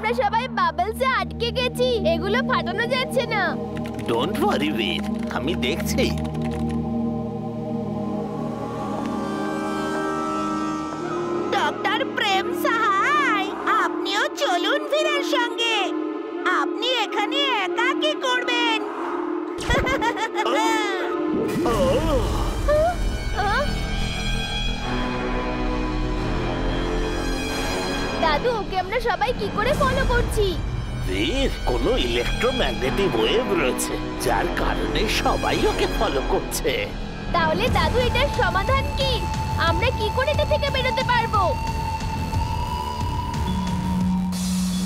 আমরা সবাই বাবলসে আটকে গেছি, এগুলো ফাটানো যাচ্ছে না। ডোন্ট ওয়ারি বীর, আমি দেখছি। ডক্টর প্রেম সাহাই, আপনিও চলুন বীরের সঙ্গে। আপনি এখানে একা কি করবেন? দাদু, ওকে আমরা সবাই কি করে ফলো করছি? বীর, কোনো ইলেকট্রোম্যাগনেটিক ওয়েভ রয়েছে, যার কারণে সবাই ওকে ফলো করছে। তাহলে দাদু, এটার সমাধান কি? আমরা কি করে এটা থেকে বেরোতে পারবো?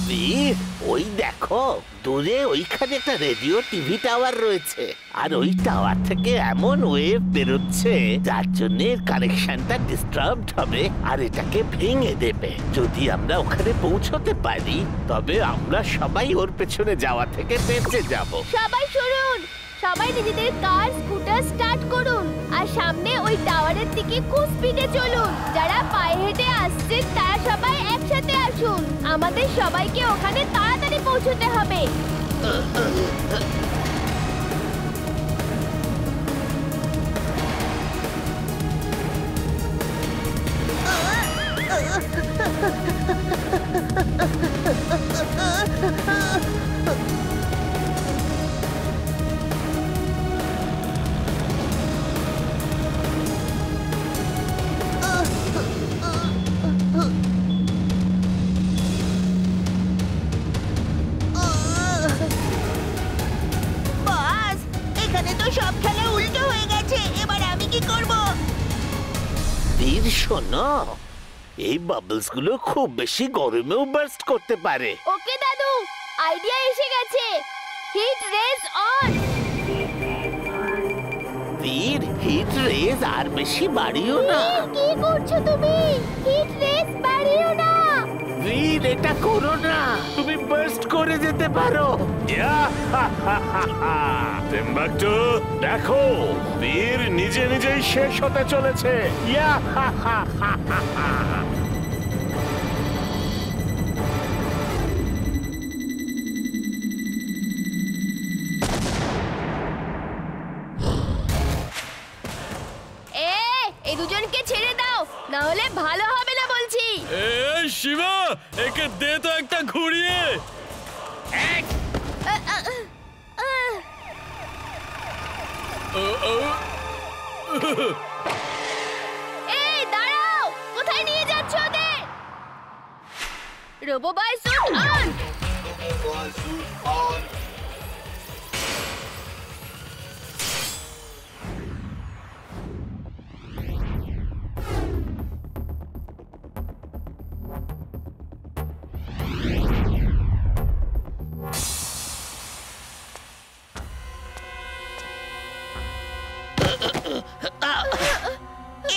বীর, ওই দেখো দূরে ওইখানে একটা রেডিও টিভি টাওয়ার রয়েছে, আর ওই টাওয়ার থেকে এমন ওয়েভ বেরোচ্ছে যার জন্য কানেকশনটা ডিস্টার্বড হবে আর এটাকে ভেঙে দেবে। যদি আমরা ওখানে পৌঁছতে পারি তবে আমরা সবাই ওর পেছনে যাওয়া থেকে বেঁচে যাব। সবাই শুনুন, সবাই নিজেদের কার স্কুটার স্টার্ট করুন আর সামনে ওই টাওয়ারের দিকে খুব স্পিডে চলুন। যারা পায়ে হেঁটে আসছেন তারা সবাই একসাথে আসুন, আমাদের সবাইকে ওখানে তাড়াতাড়ি পৌঁছতে হবে। বস, এখানে তো সব খেলা উল্টো হয়ে গেছে, এবার আমি কি করব? বীর শোনো, এই বাবলস গুলো খুব বেশি গরমেও বার্স্ট করতে পারে। ওকে দাদু, আইডিয়া এসে গেছে। Heat rays on. Bir, heat rays আর বেশি বাড়িও না। কি করছো তুমি? হিট রেজ বাড়িও না। বীর, এটা করো না, তুমি বার্স্ট করে যেতে পারো। টিম্বাকটু, দেখো বীর নিজে নিজেই শেষ হতে চলেছে। এই দুজনকে ছেড়ে দাও, না হলে ভালো হবে না বলছি। এই শিবা, একে দে তো একটা ঘুরিয়ে। এই দাঁড়াও, কোথায় নিয়ে যাচ্ছ ওদের? রোবোবয় স্যুট অন।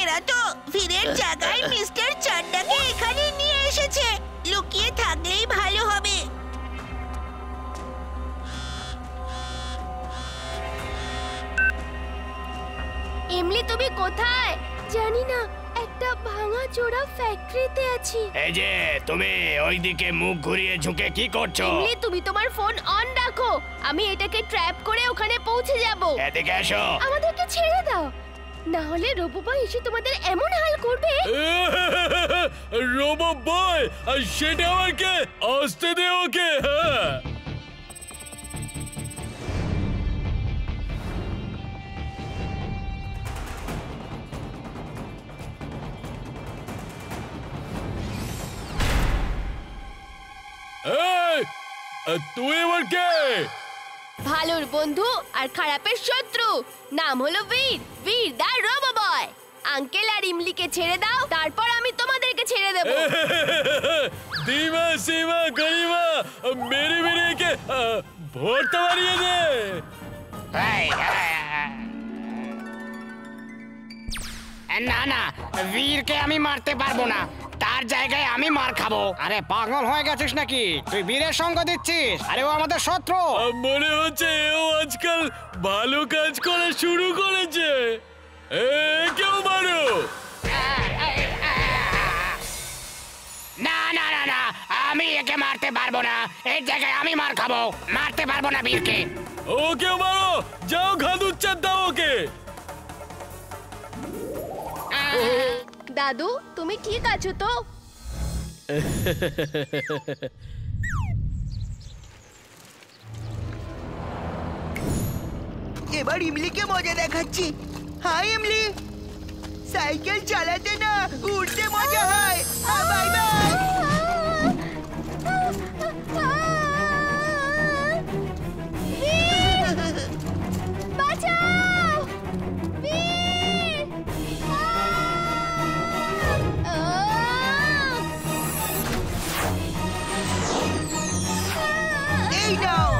এরা তো বীরের জায়গায় মিস্টার চাড্ডাকে এখানে নিয়ে এসেছে। লুকিয়ে থাকলেই ভালো হবে। এমলি, তুমি কোথায়? জানি না, একটা ভাঙা চোরা ফ্যাক্টরিতে আছি। এই যে তুমি ওইদিকে মুখ ঘুরিয়ে ঝুঁকে কি করছো? এমলি, তুমি তোমার ফোন অন রাখো, আমি এটাকে ট্র্যাপ করে ওখানে পৌঁছে যাব। এদিকে এসো। আমাদেরকে ছেড়ে দাও, না হলে রোবোবয় এসে তোমাদের এমন হাল করবে। রোবো বয়, সেটা আমাকে আসতে দে ওকে। হ্যাঁ, তুই এবার কে? ভালোর বন্ধু আর খারাপের শত্রু, নাম হলো বীর, বীর দা রোবোবয়। আঙ্কেল আর ইমলিকে ছেড়ে দাও, তারপর আমি তোমাদেরকে ছেড়ে দেব। দিমা সিমা গরিমা মেরি মেরি কে ভর্তা বানিয়ে দে। না না, বীরকে আমি মারতে পারবো না, তার জায়গায় আমি মার খাবো। আরে পাগল হয়ে গেছিস নাকি? তুই বীরের সঙ্গ দিচ্ছিস? আরে ও আমাদের শত্রু। মনে হচ্ছে ও আজকাল ভালো কাজ করা শুরু করেছে। কেউ মারো। না না না না, আমি একে মারতে পারবো না। এর জায়গায় আমি মার খাবো। মারতে পারবো না বীরকে। ওকে মারো, যাও ঘাদুচ্চার দাও ওকে। দাদু তুমি ঠিক আছো তো? এবার ইমলিকে মজা দেখাচ্ছি। হাই ইমলি, সাইকেল চালাতে না উড়তে মজা হয়। Bye bye. বাঁচাও! বীর! এই নাও।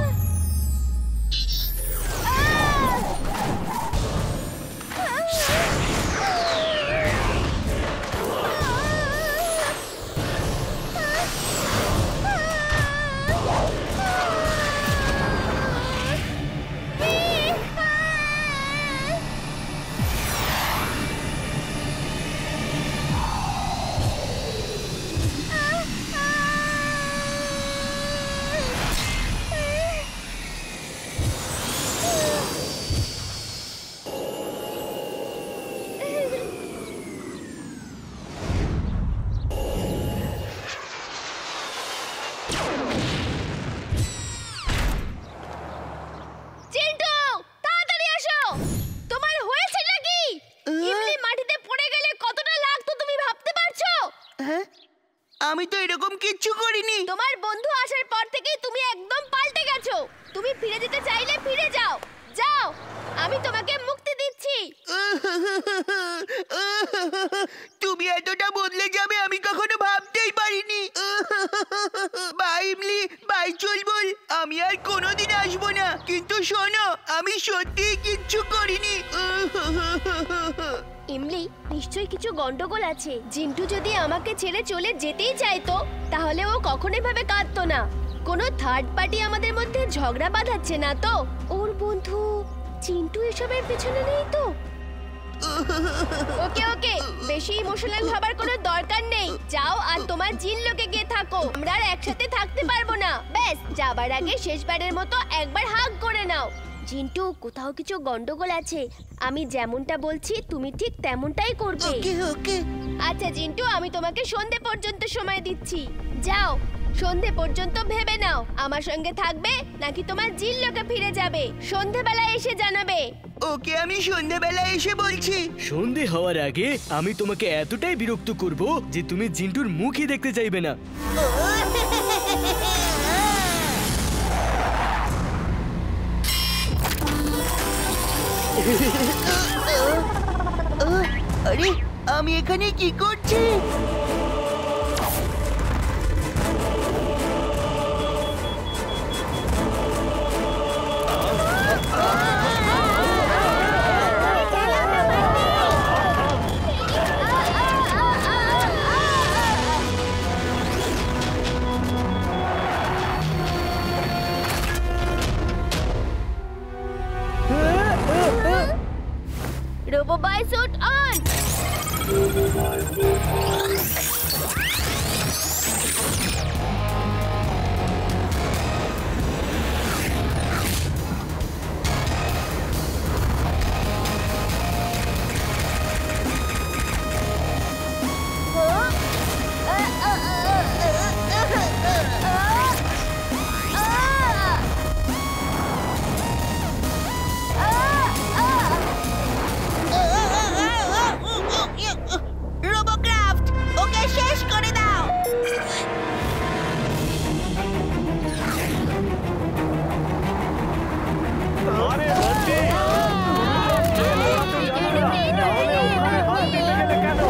চিন্টু তাড়াতাড়ি আসো! তোমার হয়েছে নাকি? ইমলি মাটিতে পড়ে গেলে কতটা লাগতো তুমি ভাবতে পারছো? হ্যাঁ, আমি তো এরকম কিচ্ছু করিনি। তোমার বন্ধু আসার পর থেকেই তুমি একদম পাল্টে গেছো। তুমি ফিরে যেতে চাইলে ফিরে যাও। যাও, আমি তোমাকে মুক্তি দিচ্ছি। তুমি এতটা বদলে যাবে আমি কখনো ভাবতেই পারিনি। বাই ইমলি, বাই চুলবুল, আমি আর কোনোদিন আসবো না। কিন্তু শোনো, আমি সত্যিই কিচ্ছু করিনি। ইমলি, নিশ্চয়ই কিছু গন্ডগোল আছে। জিন্টু যদি আমাকে ছেড়ে চলে যেতেই চাইতো তাহলে ও কখনোই ভাবে কাঁদতো না। কোনো থার্ড পার্টি আমাদের মধ্যে ঝগড়া বাঁধাচ্ছে না তো? ওর বন্ধু চিন্টু এসবের পেছনে নেই তো? ওকে ওকে, বেশি ইমোশনাল হবার কোনো দরকার নেই। যাও আর তোমার জিনলোকে গিয়ে থাকো। আমরা আর একসাথে থাকতে পারবো না। ব্যাস, যাবার আগে শেষবারের মতো একবার হাগ করে নাও। জিন্টু, কোথাও কিছু গন্ডগোল আছে। আমি যেমনটা বলছি তুমি ঠিক তেমনটাই করবে। ওকে ওকে। আচ্ছা জিন্টু, আমি তোমাকে সন্ধে পর্যন্ত সময় দিচ্ছি। যাও, সন্ধে পর্যন্ত ভেবে নাও আমার সঙ্গে থাকবে নাকি তোমার জিনলোকে ফিরে যাবে। সন্ধেবেলা এসে জানাবে। ওকে, আমি সন্ধ্যাবেলা এসে বলছি। সন্ধে হওয়ার আগে আমি তোমাকে এতটাই বিরক্ত করব যে তুমি জিন্টুর মুখই দেখতে চাইবে না। আরে, আমি এখানে কি করছি? RoboBuy suit on! রোবোক্রাফট, ওকে শেষ করে দাও। আরে বন্টি, তাহলে ওখানে হাত দিতে গেলে কেন?